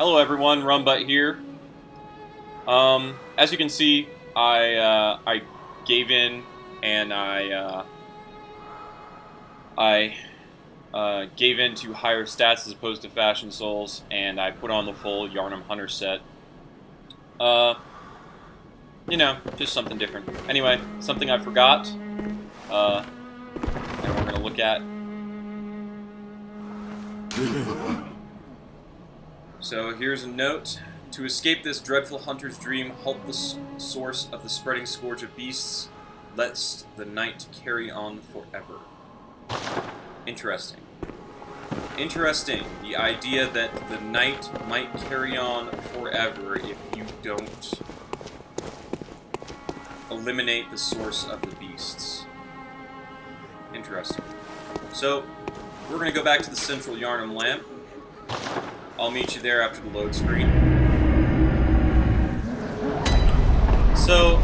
Hello everyone, Rumbutt here. As you can see, I gave in and I gave in to higher stats as opposed to Fashion Souls, and I put on the full Yharnam Hunter set. You know, just something different. Anyway, something I forgot, and we're gonna look at. So here's a note. To escape this dreadful hunter's dream, halt the source of the spreading scourge of beasts, lest the night carry on forever. Interesting. Interesting. The idea that the night might carry on forever if you don't eliminate the source of the beasts. Interesting. So, we're going to go back to the central Yharnam lamp. I'll meet you there after the load screen. So,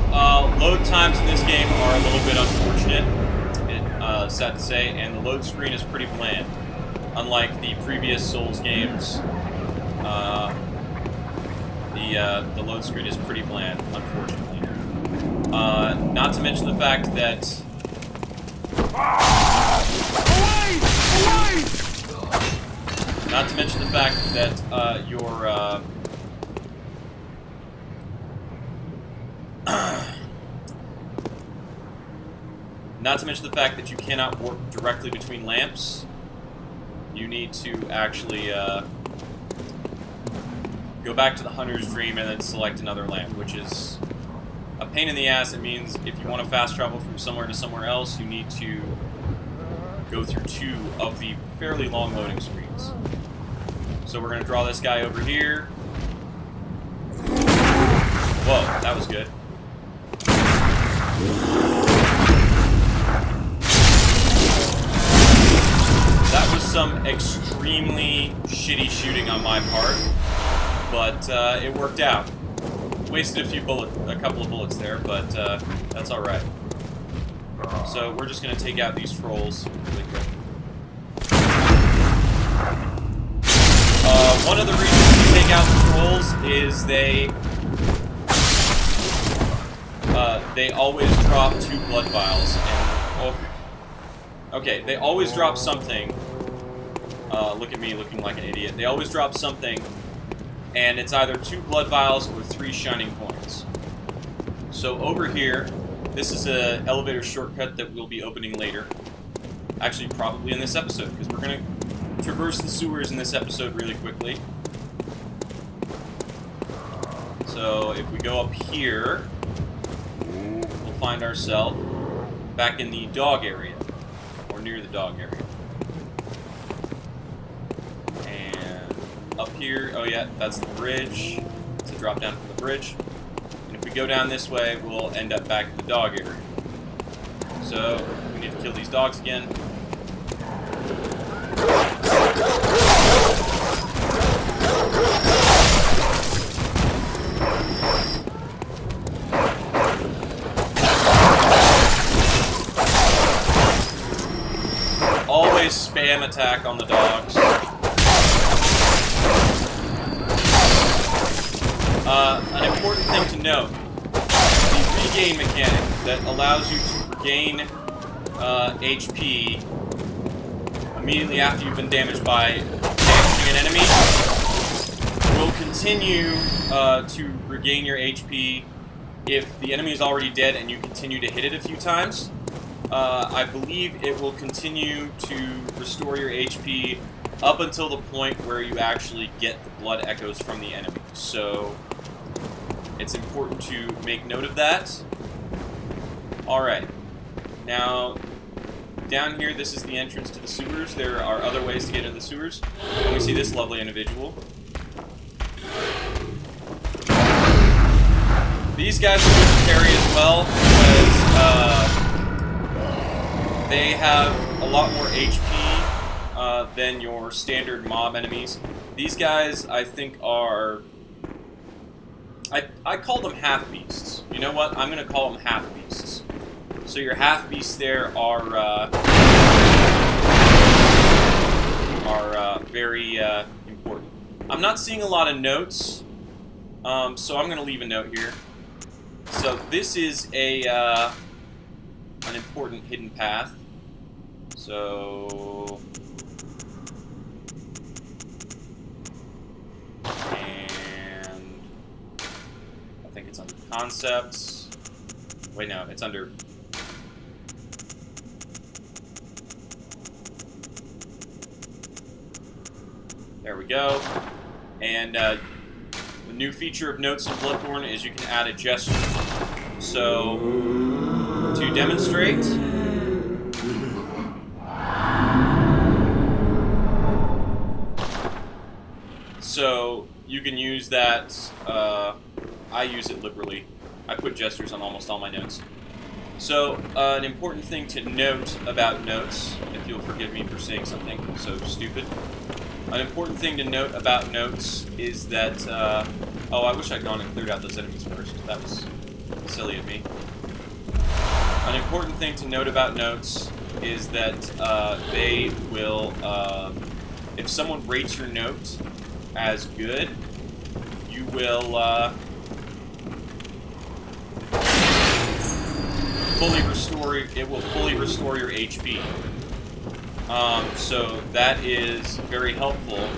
load times in this game are a little bit unfortunate, sad to say, and the load screen is pretty bland. Unlike the previous Souls games, the load screen is pretty bland, unfortunately. Not to mention the fact that... Not to mention the fact that not to mention the fact that you cannot warp directly between lamps. You need to actually go back to the Hunter's Dream and then select another lamp, which is a pain in the ass. It means if you want to fast travel from somewhere to somewhere else, you need to go through 2 of the fairly long loading screens. So we're going to draw this guy over here. Whoa, that was good. That was some extremely shitty shooting on my part, but it worked out. Wasted a couple of bullets there, but that's all right. So we're just going to take out these trolls really quick. One of the reasons to take out the trolls is they always drop 2 blood vials. And, okay, they always drop something. Look at me looking like an idiot. They always drop something, and it's either 2 blood vials or 3 shining coins. So over here, this is an elevator shortcut that we'll be opening later. Actually, probably in this episode, because we're going to traverse the sewers in this episode really quickly. So if we go up here, we'll find ourselves back in the dog area, or near the dog area. And up here, oh yeah, that's the bridge. It's a drop down from the bridge. And if we go down this way, we'll end up back in the dog area. So we need to kill these dogs again. Always spam attack on the dogs. An important thing to note, the regain mechanic that allows you to regain HP immediately after you've been damaged by damaging an enemy will continue to regain your HP if the enemy is already dead and you continue to hit it a few times. I believe it will continue to restore your HP up until the point where you actually get the blood echoes from the enemy. So it's important to make note of that. Alright, now down here, this is the entrance to the sewers. There are other ways to get into the sewers. And we see this lovely individual. These guys are good to carry as well, because they have a lot more HP than your standard mob enemies. These guys, I think, are... I call them half-beasts. You know what? I'm going to call them half-beasts. So your half-beasts there are very important. I'm not seeing a lot of notes, so I'm going to leave a note here. So this is an important hidden path. So... and... I think it's under concepts. Wait, no, it's under... there we go. And the new feature of notes in Bloodborne is you can add a gesture. So, to demonstrate, so you can use that. I use it liberally. I put gestures on almost all my notes. So, an important thing to note about notes, if you'll forgive me for saying something so stupid. An important thing to note about notes is that, oh, I wish I'd gone and cleared out those enemies first. That was silly of me. An important thing to note about notes is that they will, if someone rates your note as good, you will fully restore, it will fully restore your HP. So that is very helpful,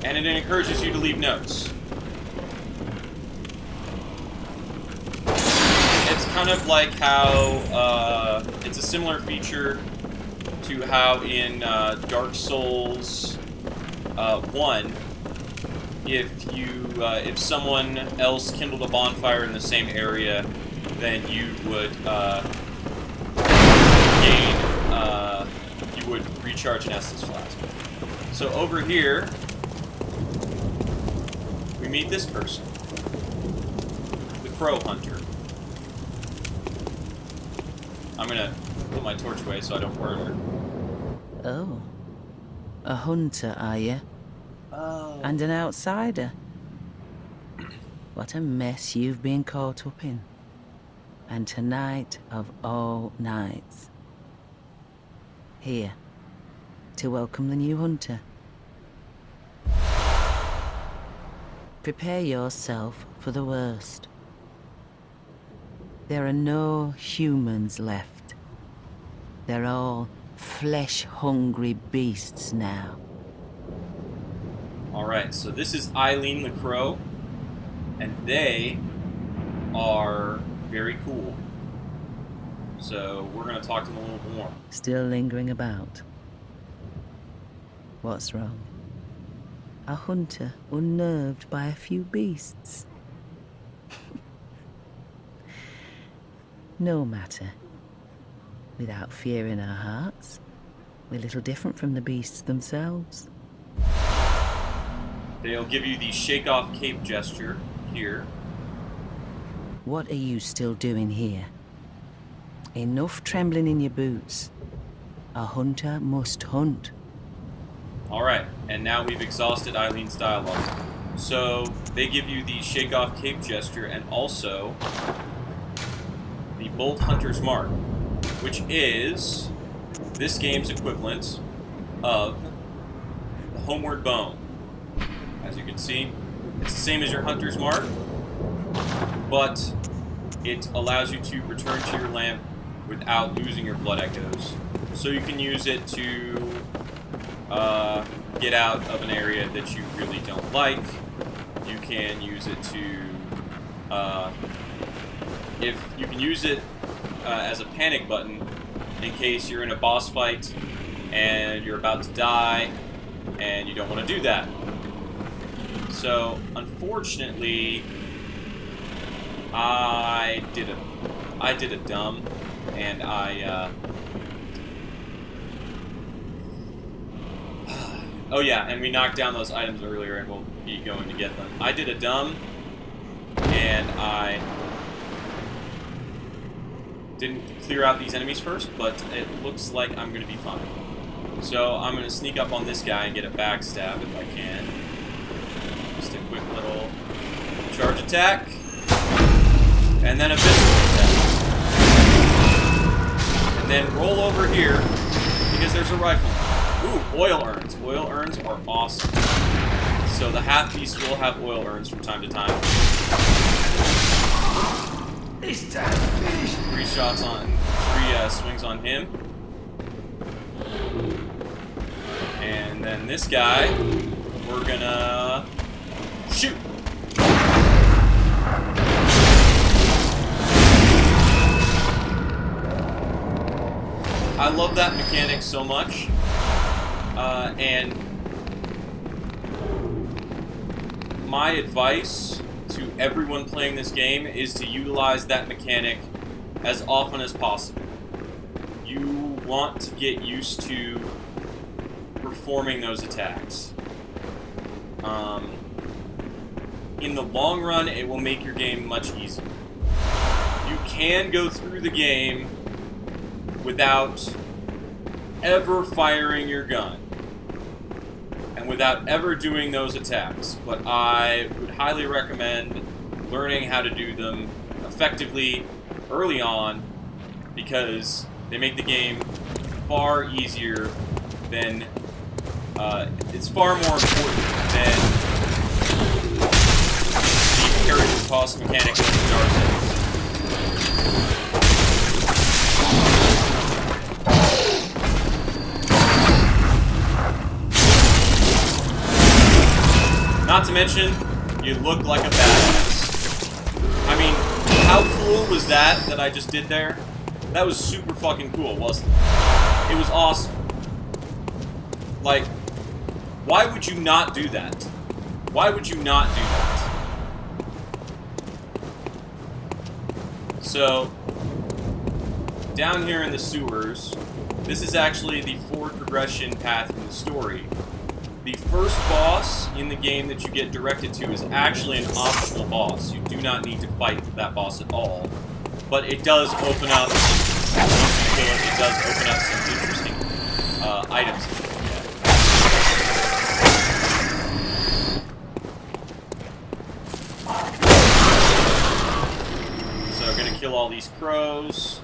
and it encourages you to leave notes. It's kind of like how, it's a similar feature to how in Dark Souls 1, if someone else kindled a bonfire in the same area, then you would gain, you would recharge an Essence Flask. So over here, we meet this person, the Crow Hunter. I'm gonna put my torch away so I don't burn her. Oh, a hunter, are you? Oh. And an outsider? What a mess you've been caught up in. And tonight of all nights. Here, to welcome the new hunter. Prepare yourself for the worst. There are no humans left. They're all flesh-hungry beasts now. Alright, so this is Eileen the Crow, and they are very cool. So we're going to talk to them a little more. Still lingering about. What's wrong? A hunter unnerved by a few beasts. No matter. Without fear in our hearts, we're little different from the beasts themselves. They'll give you the shake-off cape gesture here. What are you still doing here? Enough trembling in your boots. A hunter must hunt. Alright, and now we've exhausted Eileen's dialogue. So, they give you the shake-off cape gesture and also the Bolt Hunter's Mark, which is this game's equivalent of the Homeward Bone. As you can see, it's the same as your Hunter's Mark, but it allows you to return to your lamp without losing your blood echoes. So you can use it to get out of an area that you really don't like. You can use it to, if you can use it as a panic button in case you're in a boss fight and you're about to die and you don't want to do that. So, unfortunately, I did a dumb, and oh yeah, and we knocked down those items earlier, and we'll be going to get them. I did a dumb, and I didn't clear out these enemies first, but it looks like I'm going to be fine. So I'm going to sneak up on this guy and get a backstab if I can. Just a quick little charge attack, and then a visceral attack. And then roll over here, because there's a rifle. Ooh, oil urns. Oil urns are awesome. So the half beast will have oil urns from time to time. This time finished. 3 shots on, 3 swings on him. And then this guy, we're gonna shoot. I love that mechanic so much, and my advice to everyone playing this game is to utilize that mechanic as often as possible. You want to get used to performing those attacks. In the long run, it will make your game much easier. You can go through the game without ever firing your gun and without ever doing those attacks, but I would highly recommend learning how to do them effectively early on, because they make the game far easier than it's far more important than the character cost mechanic of the Dark Souls. Not to mention, you look like a badass. I mean, how cool was that I just did there? That was super fucking cool, wasn't it? It was awesome. Like, why would you not do that? Why would you not do that? So, down here in the sewers, this is actually the forward progression path in the story. The first boss in the game that you get directed to is actually an optional boss. You do not need to fight that boss at all. But it does open up, once you kill it, it does open up some interesting items that you can get. So I'm going to kill all these crows.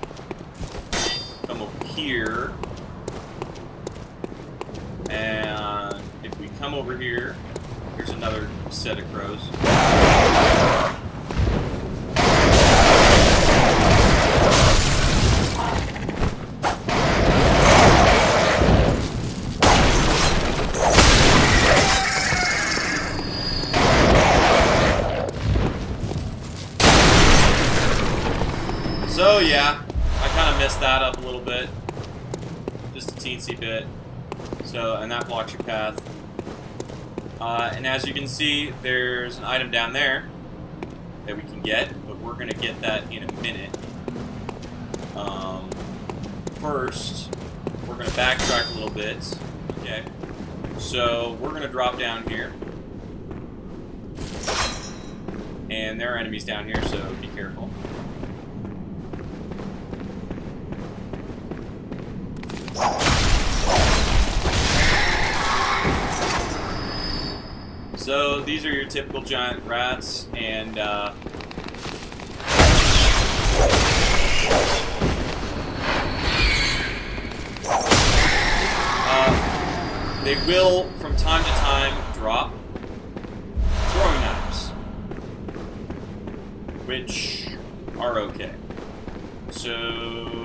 Come over here. And if we come over here, here's another set of crows. So yeah, I kind of messed that up a little bit. Just a teensy bit. So, and that blocks your path. And as you can see, there's an item down there that we can get, but we're going to get that in a minute. First, we're going to backtrack a little bit. Okay. So, we're going to drop down here. And there are enemies down here, so be careful. So these are your typical giant rats, and they will, from time to time, drop throwing knives, which are okay. So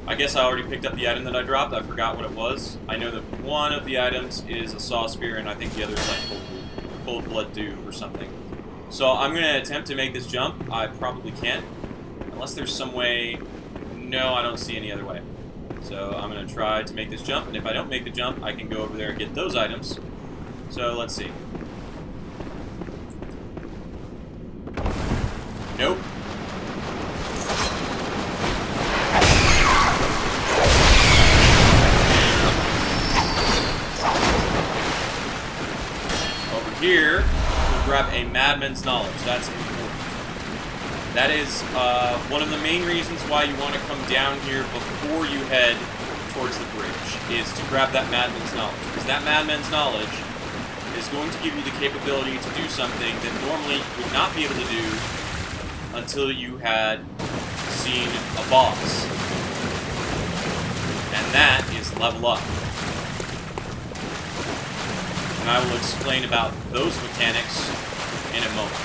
I guess I already picked up the item that I dropped. I forgot what it was. I know that one of the items is a saw spear, and I think the other is like cold blood dew or something. So I'm going to attempt to make this jump. I probably can't, unless there's some way. No, I don't see any other way. So I'm going to try to make this jump, and if I don't make the jump, I can go over there and get those items. So let's see. Nope. Here, we'll grab a Madman's Knowledge. That's important. That is one of the main reasons why you want to come down here before you head towards the bridge, is to grab that Madman's Knowledge. Because that Madman's Knowledge is going to give you the capability to do something that normally you would not be able to do until you had seen a boss. And that is level up. and I will explain about those mechanics in a moment.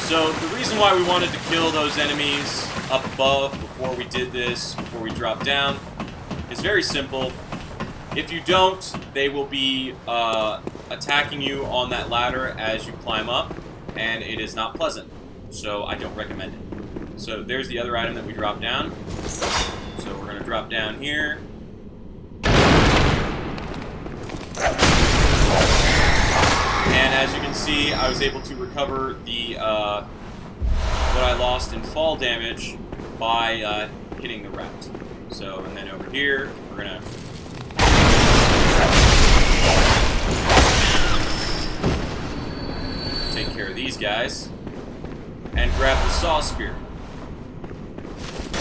So, the reason why we wanted to kill those enemies up above before we did this, before we dropped down, is very simple. If you don't, they will be attacking you on that ladder as you climb up, and it is not pleasant. So I don't recommend it. So there's the other item that we dropped down. So we're going to drop down here. And as you can see, I was able to recover the what I lost in fall damage by hitting the rat. So, and then over here, we're going to take care of these guys and grab the saw spear,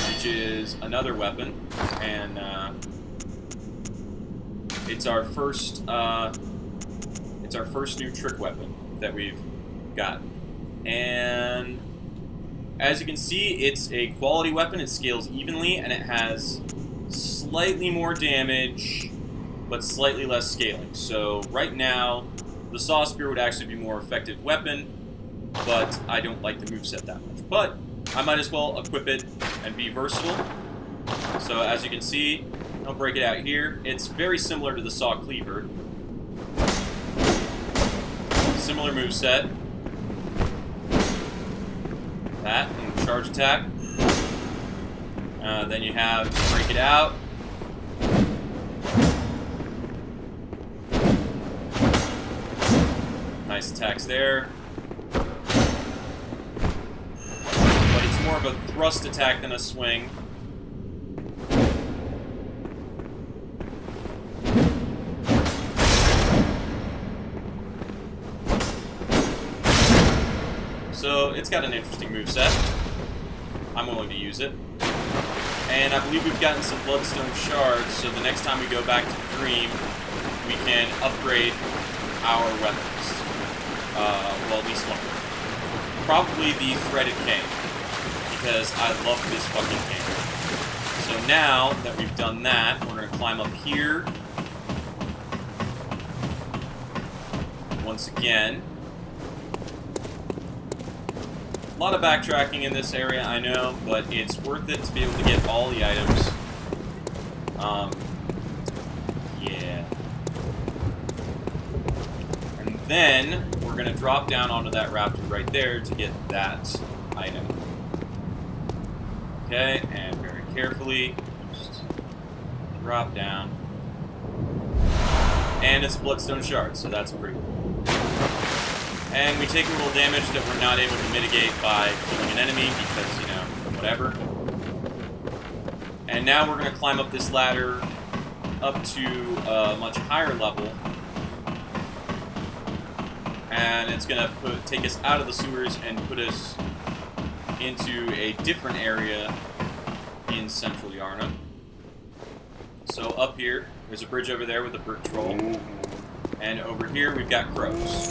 which is another weapon, and it's our first new trick weapon that we've got. And as you can see, it's a quality weapon. It scales evenly, and it has slightly more damage, but slightly less scaling. So right now, the saw spear would actually be a more effective weapon, but I don't like the moveset that much. But I might as well equip it and be versatile. So as you can see, I'll break it out here. It's very similar to the saw cleaver. Similar moveset. That, and charge attack. Then you have break it out. Nice attacks there. But it's more of a thrust attack than a swing. So it's got an interesting moveset. I'm willing to use it. And I believe we've gotten some bloodstone shards, so the next time we go back to the Dream, we can upgrade our weapons. Well, at least one. Probably the threaded cane, because I love this fucking cane. So now that we've done that, we're going to climb up here. Once again. A lot of backtracking in this area, I know, but it's worth it to be able to get all the items. Yeah. And then, we're going to drop down onto that rafter right there to get that item. Okay, and very carefully, just drop down. And it's a bloodstone shard, so that's pretty cool. And we take a little damage that we're not able to mitigate by killing an enemy because, you know, whatever. And now we're going to climb up this ladder up to a much higher level. And it's going to take us out of the sewers and put us into a different area in central Yharnam. So up here, there's a bridge over there with a brick troll. And over here, we've got crows.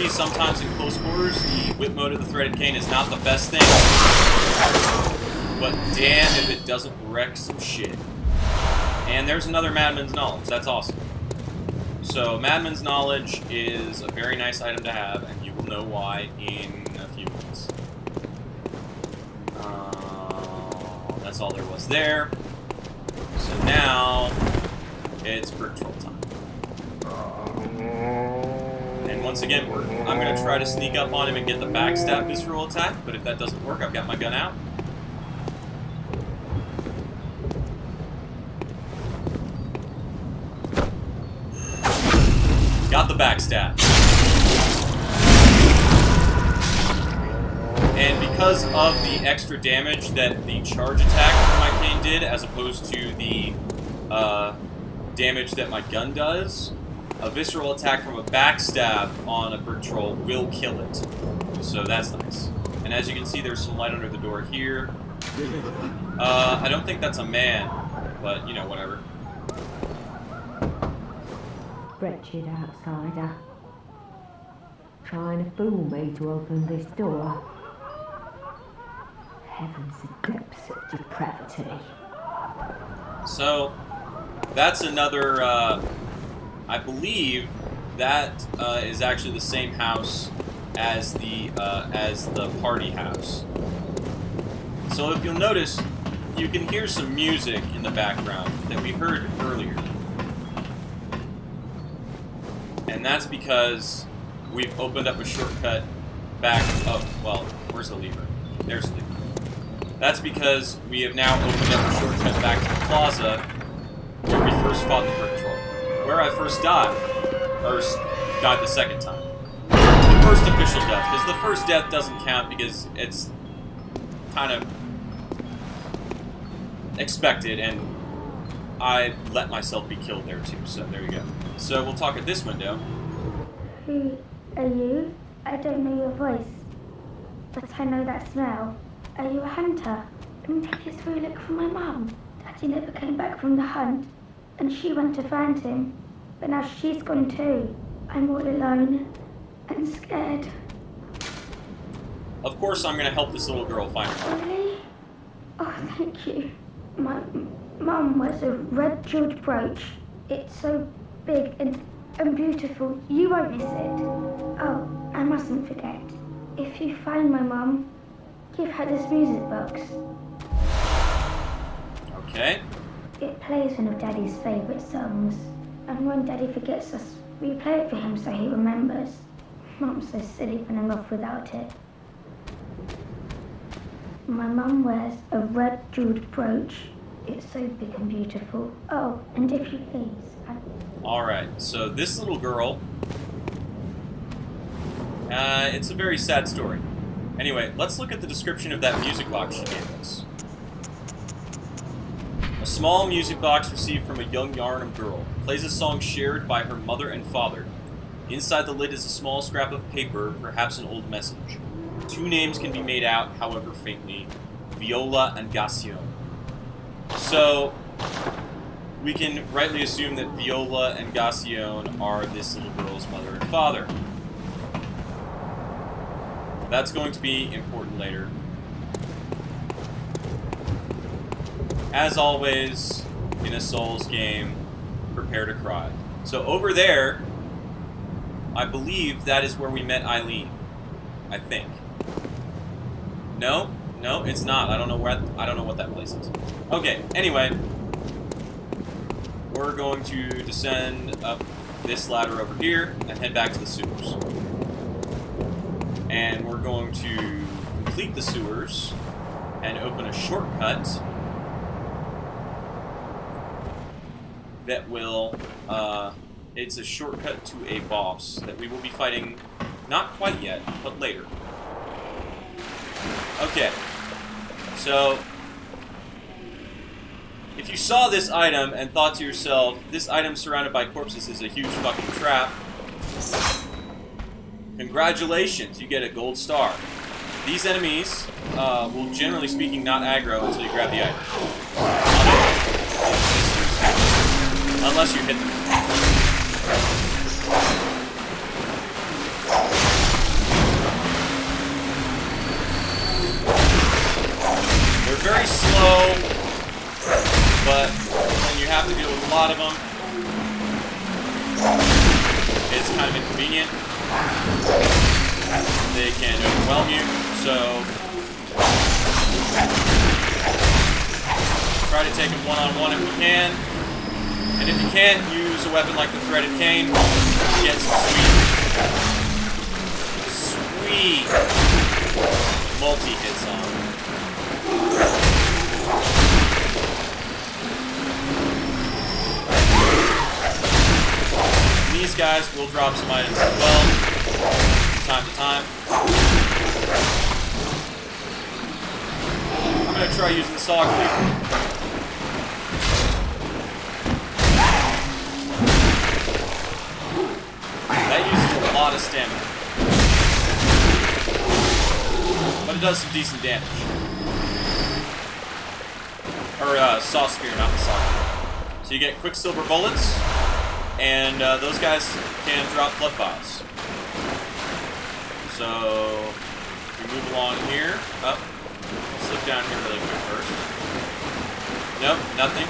Sometimes in close quarters, the whip mode of the threaded cane is not the best thing, but damn if it doesn't wreck some shit. And there's another Madman's Knowledge. That's awesome. So Madman's Knowledge is a very nice item to have, and you will know why in a few minutes. That's all there was there. So now it's brick troll time. And once again, I'm going to try to sneak up on him and get the backstab visceral attack, but if that doesn't work, I've got my gun out. Got the backstab. And because of the extra damage that the charge attack from my cane did, as opposed to the damage that my gun does, a visceral attack from a backstab on a brick troll will kill it. So that's nice. And as you can see, there's some light under the door here. I don't think that's a man, but, you know, whatever. Wretched outsider. trying to fool me to open this door. Heavens, the depths of depravity. So, that's another, I believe that is actually the same house as the party house. So if you'll notice, you can hear some music in the background that we heard earlier. And that's because we've opened up a shortcut back up. Well, where's the lever? There's the lever. That's because we have now opened up a shortcut back to the plaza where we first fought the brick troll. Where I first died. Or died the second time. The first official death. Because the first death doesn't count because it's kind of expected and I let myself be killed there too. So there you go. So we'll talk at this window. Who are you? I don't know your voice, but I know that smell. Are you a hunter? Maybe it's for a look for my mum. Daddy never came back from the hunt, and she went to find him, but now she's gone too. I'm all alone and scared. Of course I'm going to help this little girl find her mom. Really? Oh, thank you. My mum wears a red jeweled brooch. It's so big and beautiful. You won't miss it. Oh, I mustn't forget. If you find my mum, give her this music box. Okay. It plays one of Daddy's favourite songs. And when Daddy forgets us, we play it for him so he remembers. Mum's so silly running off without it. My mum wears a red jeweled brooch. It's so big and beautiful. Oh, and if you please, Alright, so this little girl... it's a very sad story. Anyway, let's look at the description of that music box she gave us. A small music box received from a young Yharnam girl. Plays a song shared by her mother and father. Inside the lid is a small scrap of paper, perhaps an old message. 2 names can be made out, however faintly. Viola and Gassion. So, we can rightly assume that Viola and Gassion are this little girl's mother and father. That's going to be important later. As always, in a Souls game, prepare to cry. So over there, I believe that is where we met Eileen. I think. No? No, it's not. I don't know what that place is. Okay, anyway. We're going to descend up this ladder over here and head back to the sewers. And we're going to complete the sewers and open a shortcut that will, it's a shortcut to a boss that we will be fighting, not quite yet, but later. Okay, so if you saw this item and thought to yourself, this item surrounded by corpses is a huge fucking trap, congratulations, you get a gold star. These enemies will, generally speaking, not aggro until you grab the item. Unless you hit them. They're very slow, but when you have to deal with a lot of them, it's kind of inconvenient. They can overwhelm you, so try to take them one-on-one if you can. And if you can't, use a weapon like the threaded cane to get some sweet multi-hits on. These guys will drop some items as well, from time to time. I'm going to try using the saw cleaver. That uses a lot of stamina. But it does some decent damage. Or, saw spear, not the saw. So you get quicksilver bullets, and those guys can drop blood vials. So, we move along here. Up. Slip down here really quick first. Nope, nothing.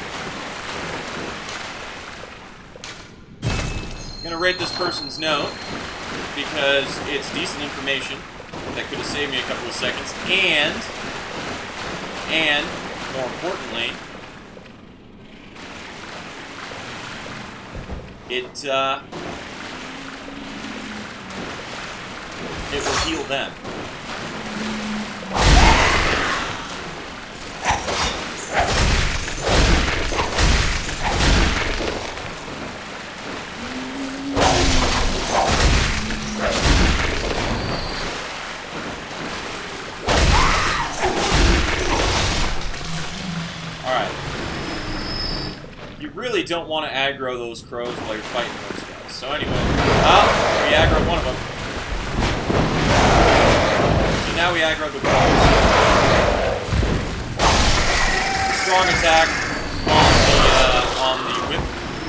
I'm gonna rate this person's note because it's decent information that could have saved me a couple of seconds, and more importantly, it will heal them. Really don't want to aggro those crows while you're fighting those guys. So anyway, we aggroed one of them. So now we aggro the crows. Strong attack on the whip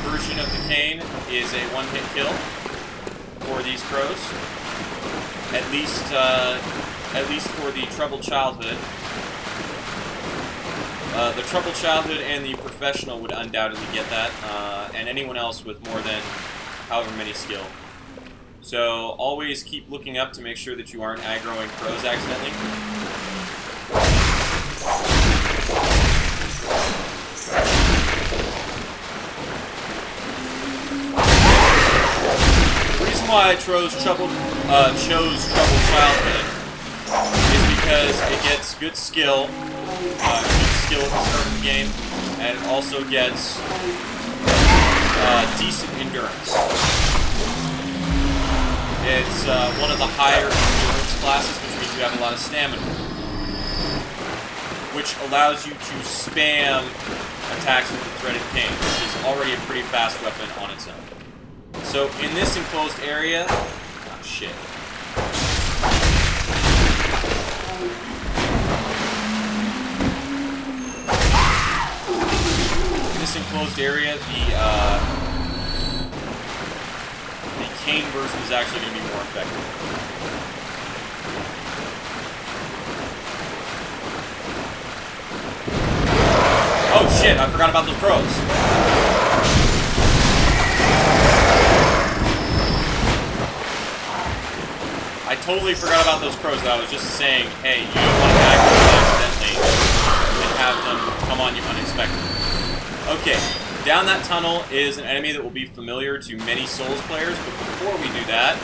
version of the cane is a one-hit kill for these crows. At least for the troubled childhood. The troubled childhood and the professional would undoubtedly get that, and anyone else with more than however many skill. So always keep looking up to make sure that you aren't aggroing crows accidentally. The reason why I chose troubled childhood is because it gets good skill. Skill at the start of the game, and it also gets decent endurance. It's one of the higher endurance classes, which means you have a lot of stamina, which allows you to spam attacks with the threaded cane, which is already a pretty fast weapon on its own. So in this enclosed area, oh shit. Enclosed area, the cane version is actually going to be more effective. Oh shit, I forgot about those crows. I totally forgot about those crows that I was just saying, hey, you don't want to aggro them accidentally and have them come on you unexpectedly. Okay, down that tunnel is an enemy that will be familiar to many Souls players, but before we do that,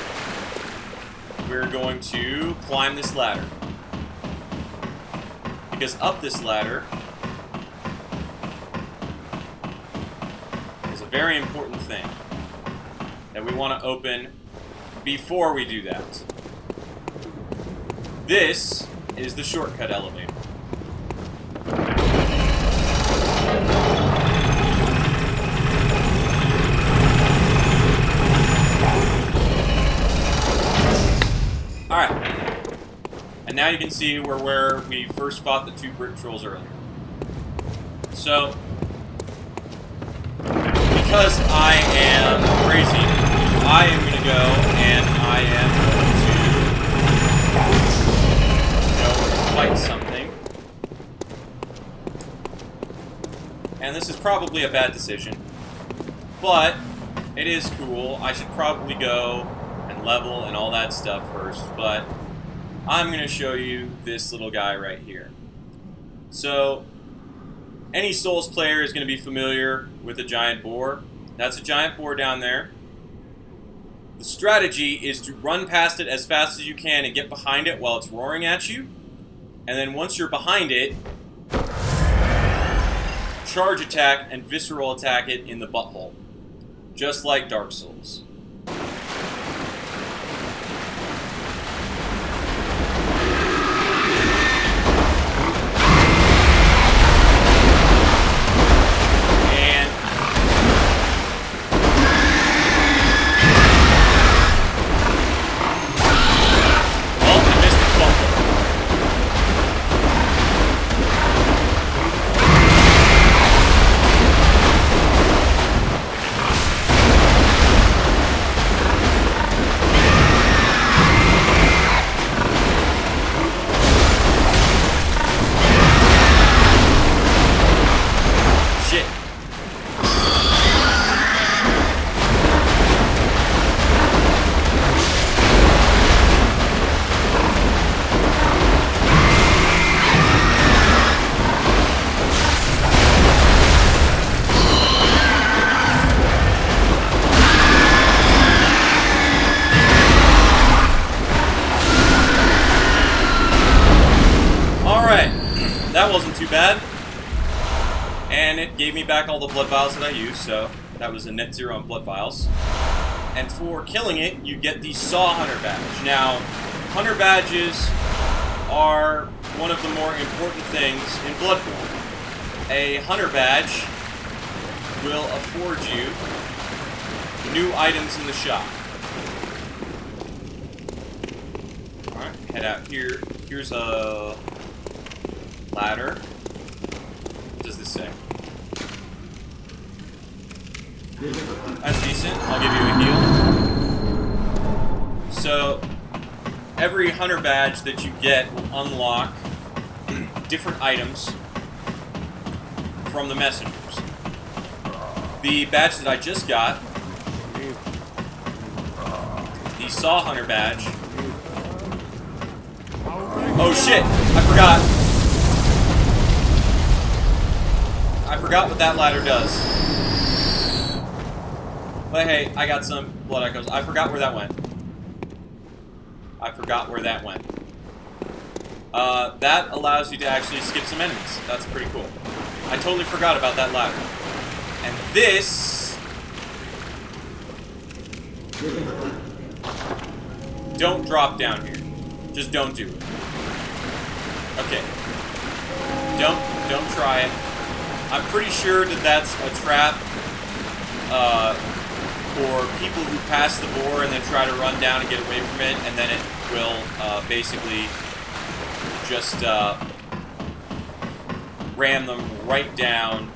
we're going to climb this ladder. Because up this ladder is a very important thing that we want to open before we do that. This is the shortcut elevator. Alright, and now you can see where we first fought the two brick trolls earlier. So, because I am crazy, I am going to go and I am going to go and fight something. And this is probably a bad decision, but it is cool. I should probably go and level and all that stuff first, but I'm going to show you this little guy right here. So, any Souls player is going to be familiar with a giant boar. That's a giant boar down there. The strategy is to run past it as fast as you can and get behind it while it's roaring at you. And then once you're behind it, charge attack and visceral attack it in the butthole. Just like Dark Souls. that wasn't too bad. And it gave me back all the blood vials that I used, so that was a net 0 on blood vials. And for killing it, you get the Saw Hunter badge. Now, Hunter badges are one of the more important things in Bloodborne. A Hunter badge will afford you new items in the shop. Alright, head out here. Here's a ladder. What does this say? That's decent. I'll give you a heal. So, every Hunter badge that you get will unlock different items from the messengers. The badge that I just got, the Saw Hunter badge. Oh shit! I forgot. I forgot what that ladder does. But hey, I got some blood echoes. I forgot where that went. That allows you to actually skip some enemies. That's pretty cool. I totally forgot about that ladder. And this... Don't drop down here. Just don't do it. Okay. Don't try it. I'm pretty sure that that's a trap for people who pass the boar and then try to run down and get away from it, and then it will basically just ram them right down.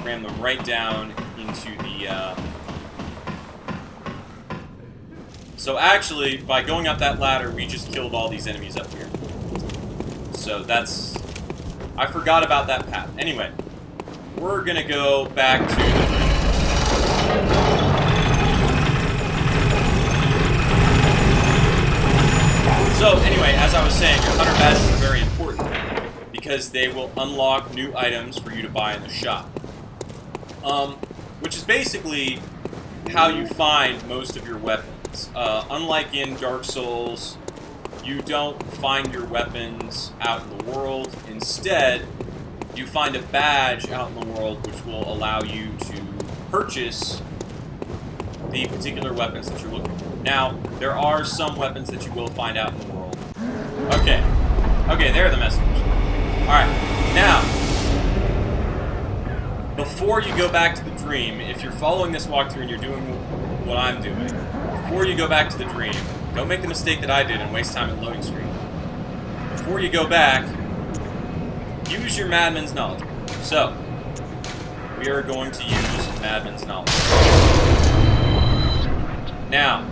Ram them right down into the. So actually, by going up that ladder, we just killed all these enemies up here. So that's. I forgot about that path. Anyway, we're gonna go back to the. So anyway, as I was saying, your Hunter badges are very important because they will unlock new items for you to buy in the shop. Which is basically how you find most of your weapons. Unlike in Dark Souls, you don't find your weapons out in the world. Instead, you find a badge out in the world which will allow you to purchase the particular weapons that you're looking for. Now, there are some weapons that you will find out in the world. Okay. Okay, there are the messengers. Alright, now, before you go back to the dream, if you're following this walkthrough and you're doing what I'm doing, before you go back to the dream, don't make the mistake that I did and waste time at loading screen. Before you go back, use your Madman's Knowledge. So, we are going to use Madman's Knowledge. Now,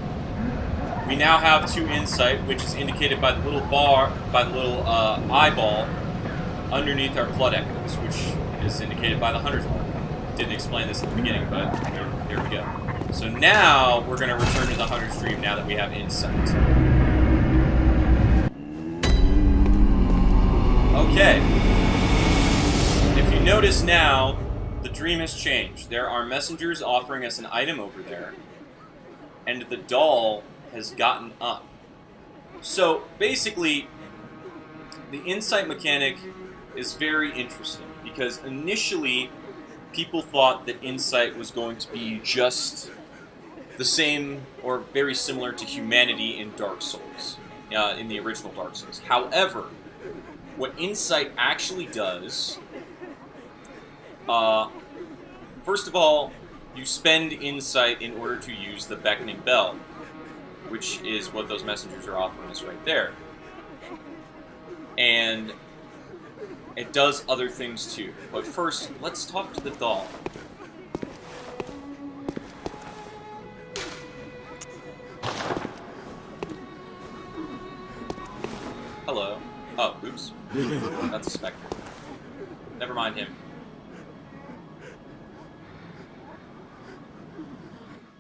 we now have 2 insight, which is indicated by the little bar, by the little eyeball underneath our blood echoes, which is indicated by the Hunter's Mark. Didn't explain this at the beginning, but here we go. So now we're going to return to the Hunter's Dream now that we have insight. Okay. If you notice now, the dream has changed. There are messengers offering us an item over there, and the doll has gotten up. So basically, the insight mechanic is very interesting because initially people thought that insight was going to be just the same or very similar to humanity in Dark Souls, in the original Dark Souls. However, what insight actually does, first of all, you spend insight in order to use the beckoning bell, which is what those messengers are offering us right there. And it does other things too. But first, let's talk to the doll. Hello. Oh, oops. That's a specter. Never mind him.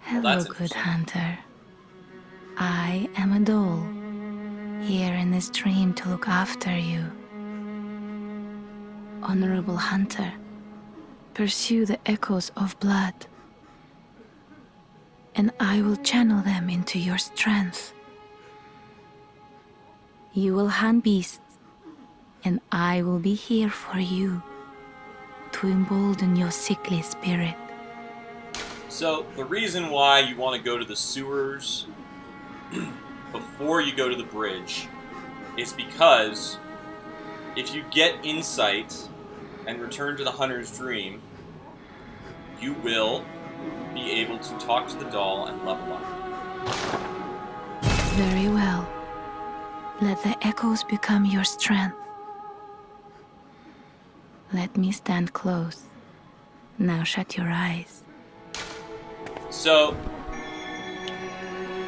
Hello, good hunter. I am a doll, here in this dream to look after you. Honorable hunter, pursue the echoes of blood, and I will channel them into your strength. You will hunt beasts, and I will be here for you to embolden your sickly spirit. So, the reason why you want to go to the sewers before you go to the bridge is because if you get insight and return to the hunter's dream, you will be able to talk to the doll and level up. Very well. Let the echoes become your strength. Let me stand close. Now shut your eyes. So,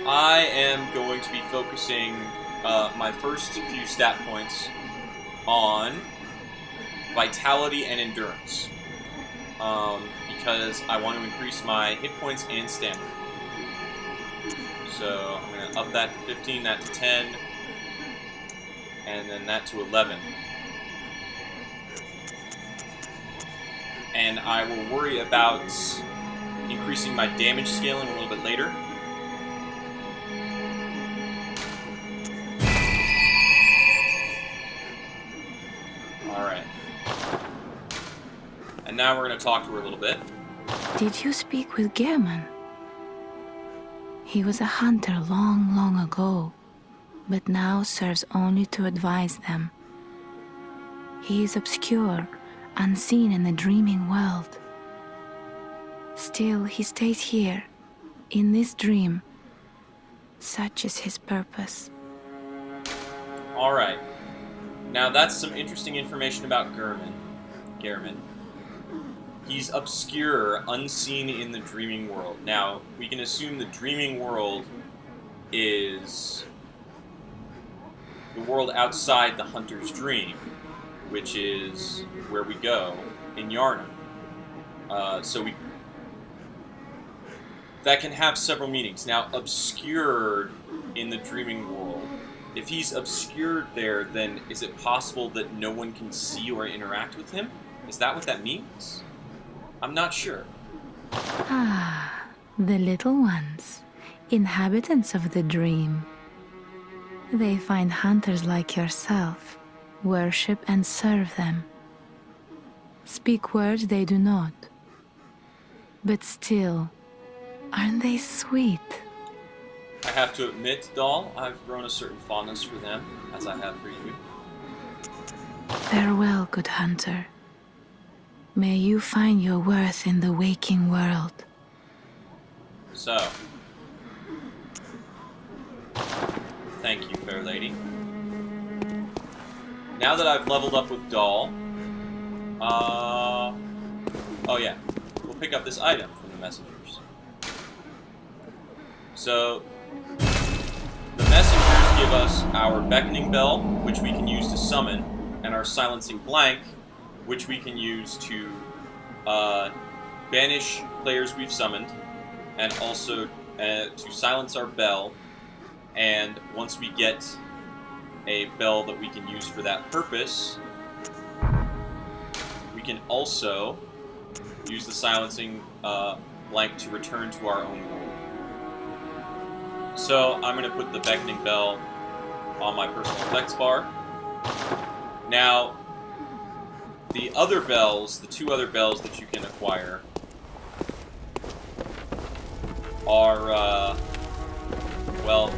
I am going to be focusing my first few stat points on vitality and endurance. Because I want to increase my hit points and stamina. So I'm going to up that to 15, that to 10, and then that to 11. And I will worry about increasing my damage scaling a little bit later. Alright. And now we're going to talk to her a little bit. Did you speak with Gehrman? He was a hunter long, long ago, but now serves only to advise them. He is obscure, unseen in the dreaming world. Still, he stays here, in this dream. Such is his purpose. Alright. Now that's some interesting information about Gehrman. He's obscure, unseen in the dreaming world. Now, we can assume the dreaming world is the world outside the hunter's dream, which is where we go in Yharnam. That can have several meanings. Now, obscured in the dreaming world. If he's obscured there, then is it possible that no one can see or interact with him? Is that what that means? I'm not sure. Ah, the little ones, inhabitants of the dream. They find hunters like yourself, worship and serve them. Speak words they do not. But still, aren't they sweet? I have to admit, doll, I've grown a certain fondness for them, as I have for you. Farewell, good hunter. May you find your worth in the waking world. So, thank you, fair lady. Now that I've leveled up with doll, oh yeah, we'll pick up this item from the messengers. So, the messengers give us our beckoning bell, which we can use to summon, and our silencing blank, which we can use to banish players we've summoned, and also to silence our bell. And once we get a bell that we can use for that purpose, we can also use the silencing blank to return to our own world. So I'm going to put the beckoning bell on my personal effects bar. Now, the other bells, the two other bells that you can acquire, are, well,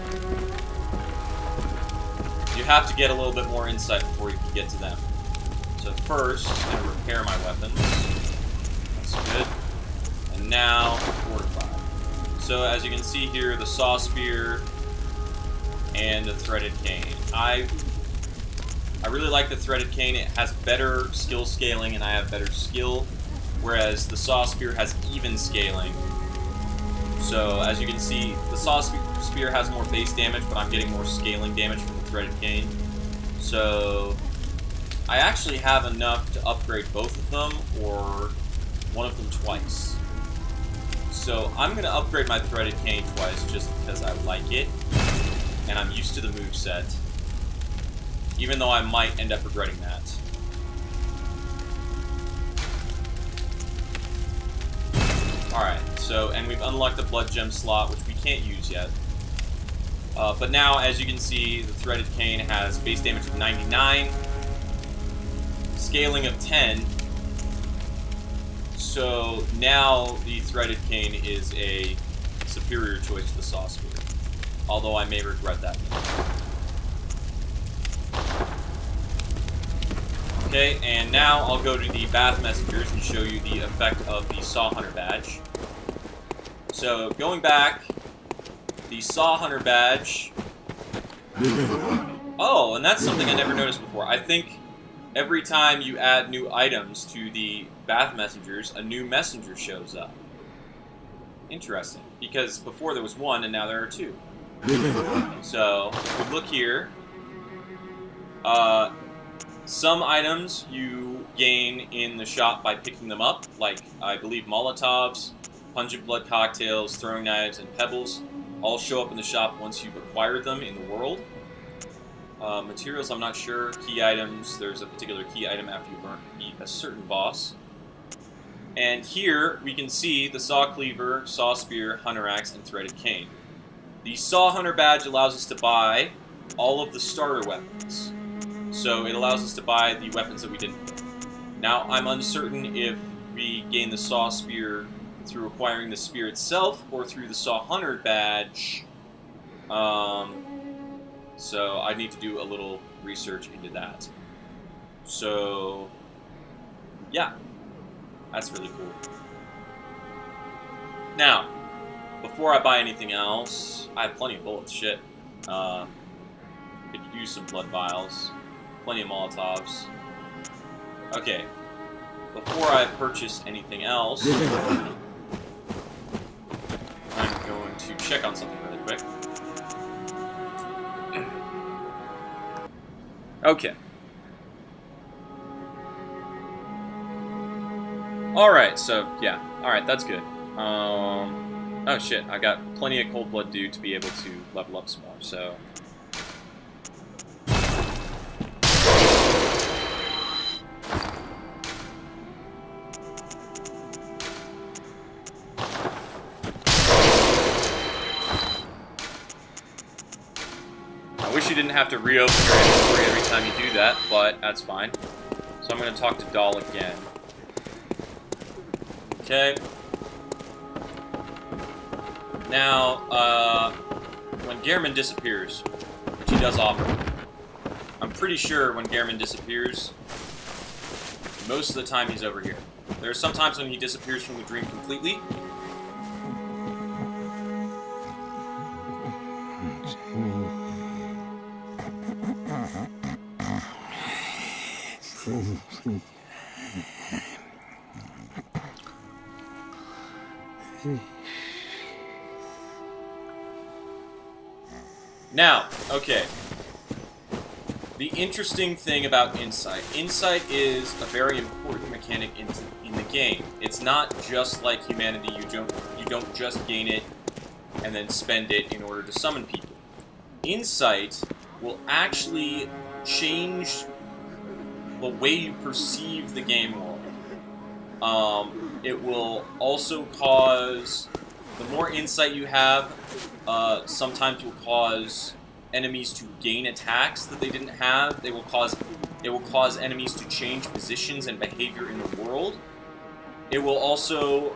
you have to get a little bit more insight before you can get to them. So first, I'm going to repair my weapons. That's good. And now, fortify. So as you can see here, the saw spear and the threaded cane. I really like the threaded cane. It has better skill scaling, and I have better skill, whereas the saw spear has even scaling. So as you can see, the saw spear has more base damage, but I'm getting more scaling damage from the threaded cane. So I actually have enough to upgrade both of them, or one of them twice. So I'm going to upgrade my threaded cane twice just because I like it, and I'm used to the moveset, even though I might end up regretting that. Alright, so, and we've unlocked the blood gem slot, which we can't use yet. But now, as you can see, the threaded cane has base damage of 99, scaling of 10. So now the threaded cane is a superior choice to the saw spear. Although I may regret that. Okay, and now I'll go to the Bath Messengers and show you the effect of the Saw Hunter badge. So, going back, the Saw Hunter badge... Oh, and that's something I never noticed before. I think every time you add new items to the Bath Messengers, a new messenger shows up. Interesting, because before there was one and now there are two. So, if we look here, some items you gain in the shop by picking them up, like, I believe, Molotovs, Pungent Blood Cocktails, Throwing Knives, and Pebbles, all show up in the shop once you've acquired them in the world. Materials, I'm not sure. Key items, there's a particular key item after you beat a certain boss. And here, we can see the Saw Cleaver, Saw Spear, Hunter Axe, and Threaded Cane. The Saw Hunter badge allows us to buy all of the starter weapons. So it allows us to buy the weapons that we didn't get. Now, I'm uncertain if we gain the Saw Spear through acquiring the spear itself or through the Saw Hunter badge. So I need to do a little research into that. So, yeah. That's really cool. Now, before I buy anything else, I have plenty of bullets. Shit. Could use some blood vials. Plenty of Molotovs. Okay. Before I purchase anything else, I'm going to check on something really quick. Okay. Alright, so, yeah. Alright, that's good. Oh shit, I got plenty of cold blood due to be able to level up some more, so... I wish you didn't have to reopen your inventory every time you do that, but that's fine. So I'm going to talk to Dahl again. Okay. Now, when Gehrman disappears, which he does often, I'm pretty sure when Gehrman disappears, most of the time he's over here. There are some times when he disappears from the dream completely. Now, okay. The interesting thing about insight. Insight is a very important mechanic in the game. It's not just like humanity. You don't just gain it and then spend it in order to summon people. Insight will actually change the way you perceive the game world. It will also cause, the more insight you have, sometimes will cause enemies to gain attacks that they didn't have. It will cause enemies to change positions and behavior in the world. It will also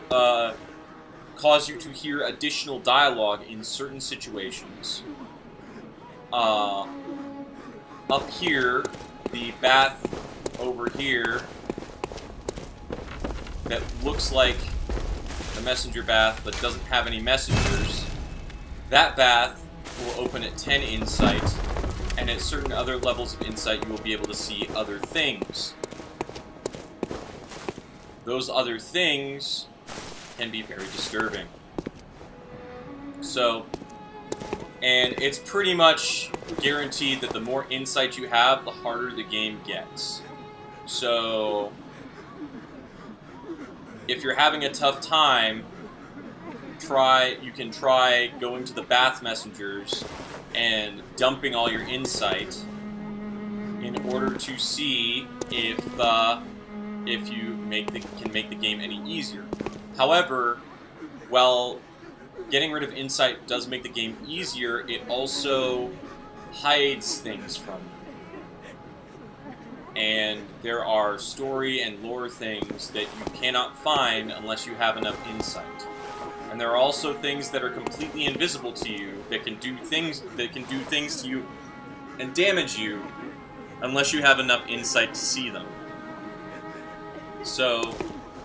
cause you to hear additional dialogue in certain situations. Up here, the bath over here, that looks like the messenger bath but doesn't have any messengers, that bath will open at 10 insight, and at certain other levels of insight you will be able to see other things. Those other things can be very disturbing. So, and it's pretty much guaranteed that the more insight you have, the harder the game gets. So, if you're having a tough time, you can try going to the bath messengers and dumping all your insight in order to see if you can make the game any easier. However, well, getting rid of insight does make the game easier, it also hides things from you. And there are story and lore things that you cannot find unless you have enough insight. And there are also things that are completely invisible to you that can do things to you and damage you unless you have enough insight to see them. So,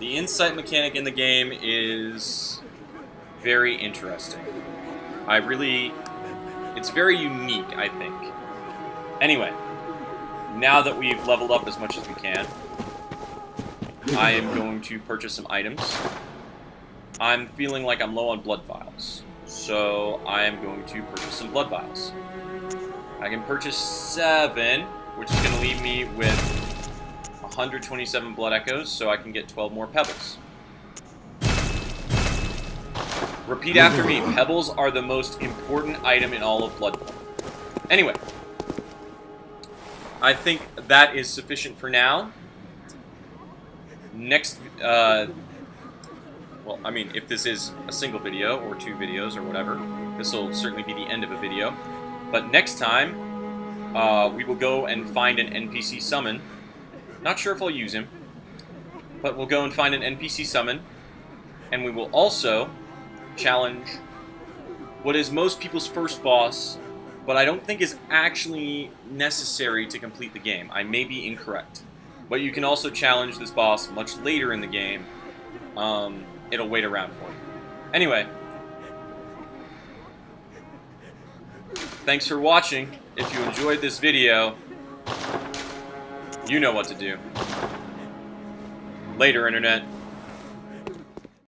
the insight mechanic in the game is very interesting. It's very unique, I think. Anyway, now that we've leveled up as much as we can, I am going to purchase some items. I'm feeling like I'm low on blood vials, so I am going to purchase some blood vials. I can purchase 7, which is going to leave me with 127 blood echoes, so I can get 12 more pebbles. Repeat after me. Pebbles are the most important item in all of Bloodborne. Anyway, I think that is sufficient for now. Next, well, I mean, if this is a single video, or 2 videos, or whatever, this will certainly be the end of a video. But next time, we will go and find an NPC summon. Not sure if I'll use him, but we'll go and find an NPC summon, and we will also challenge what is most people's first boss, but I don't think is actually necessary to complete the game. I may be incorrect. But you can also challenge this boss much later in the game. It'll wait around for you. Anyway, thanks for watching. If you enjoyed this video, you know what to do. Later, Internet.